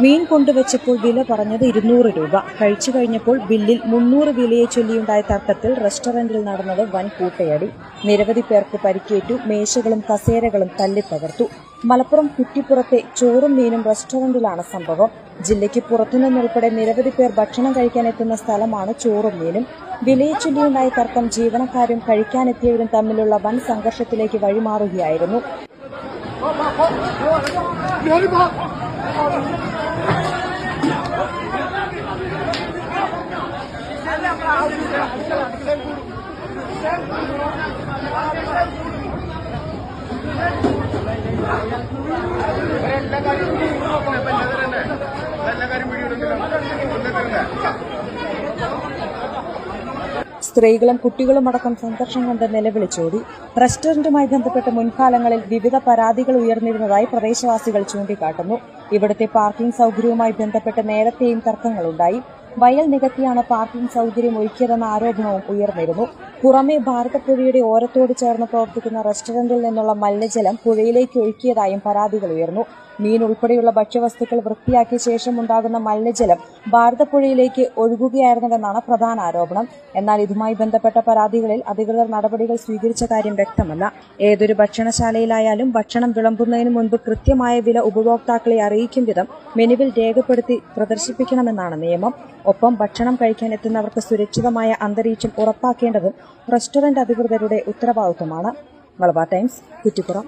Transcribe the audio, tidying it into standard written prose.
മീൻ കൊണ്ടുവച്ചപ്പോൾ വില പറഞ്ഞത് 200 രൂപ. കഴിച്ചു കഴിഞ്ഞപ്പോൾ ബില്ലിൽ 300 വിലയെ ചൊല്ലിയുണ്ടായ തർക്കത്തിൽ റെസ്റ്റോറന്റിൽ നടന്നത് വൻ കൂട്ടയടി. നിരവധി പേർക്ക് പരിക്കേറ്റു. മേശകളും കസേരകളും തല്ലിത്തകർത്തു. മലപ്പുറം കുറ്റിപ്പുറത്തെ ചോറും മീനും റെസ്റ്റോറന്റിലാണ് സംഭവം. ജില്ലയ്ക്ക് പുറത്തുനിന്നുൾപ്പെടെ നിരവധി പേർ ഭക്ഷണം കഴിക്കാനെത്തുന്ന സ്ഥലമാണ് ചോറും മീനും. വിലയെ ചൊല്ലിയുണ്ടായ തർക്കം ജീവനക്കാരും കഴിക്കാനെത്തിയവരും തമ്മിലുള്ള വൻ സംഘർഷത്തിലേക്ക് വഴിമാറുകയായിരുന്നു. സ്ത്രീകളും കുട്ടികളുമടക്കം സംഘർഷം കണ്ട് നിലവിളിച്ചോടി. റെസ്റ്റോറന്റുമായി ബന്ധപ്പെട്ട് മുൻകാലങ്ങളിൽ വിവിധ പരാതികൾ ഉയർന്നിരുന്നതായി പ്രദേശവാസികൾ ചൂണ്ടിക്കാട്ടുന്നു. ഇവിടുത്തെ പാർക്കിംഗ് സൌകര്യവുമായി ബന്ധപ്പെട്ട് നേരത്തെയും തർക്കങ്ങളുണ്ടായി. വയൽ നികത്തിയാണ് പാർക്കിംഗ് സൌകര്യം ഒരുക്കിയതെന്ന ആരോപണവും ഉയർന്നിരുന്നു. പുറമെ ഭാരതപ്പുഴയുടെ ഓരത്തോട് ചേർന്ന് പ്രവർത്തിക്കുന്ന റെസ്റ്റോറന്റിൽ നിന്നുള്ള മലിനജലം പുഴയിലേക്ക് ഒഴുക്കിയതായും പരാതികൾ ഉയർന്നു. മീൻ ഉൾപ്പെടെയുള്ള ഭക്ഷ്യവസ്തുക്കൾ വൃത്തിയാക്കിയ ശേഷം ഉണ്ടാകുന്ന മലിനജലം ഭാരതപ്പുഴയിലേക്ക് ഒഴുകുകയായിരുന്നുവെന്നാണ് പ്രധാന ആരോപണം. എന്നാൽ ഇതുമായി ബന്ധപ്പെട്ട പരാതികളിൽ അധികൃതർ നടപടികൾ സ്വീകരിച്ച കാര്യം വ്യക്തമല്ല. ഏതൊരു ഭക്ഷണശാലയിലായാലും ഭക്ഷണം വിളമ്പുന്നതിന് മുൻപ് കൃത്യമായ വില ഉപഭോക്താക്കളെ അറിയിക്കും വിധം മെനുവിൽ രേഖപ്പെടുത്തി പ്രദർശിപ്പിക്കണമെന്നാണ് നിയമം. ഒപ്പം ഭക്ഷണം കഴിക്കാനെത്തുന്നവർക്ക് സുരക്ഷിതമായ അന്തരീക്ഷം ഉറപ്പാക്കേണ്ടതും റെസ്റ്റോറന്റ് അധികൃതരുടെ ഉത്തരവാദിത്തമാണ്. മലബാർ ടൈംസ്, കുറ്റിപ്പുറം.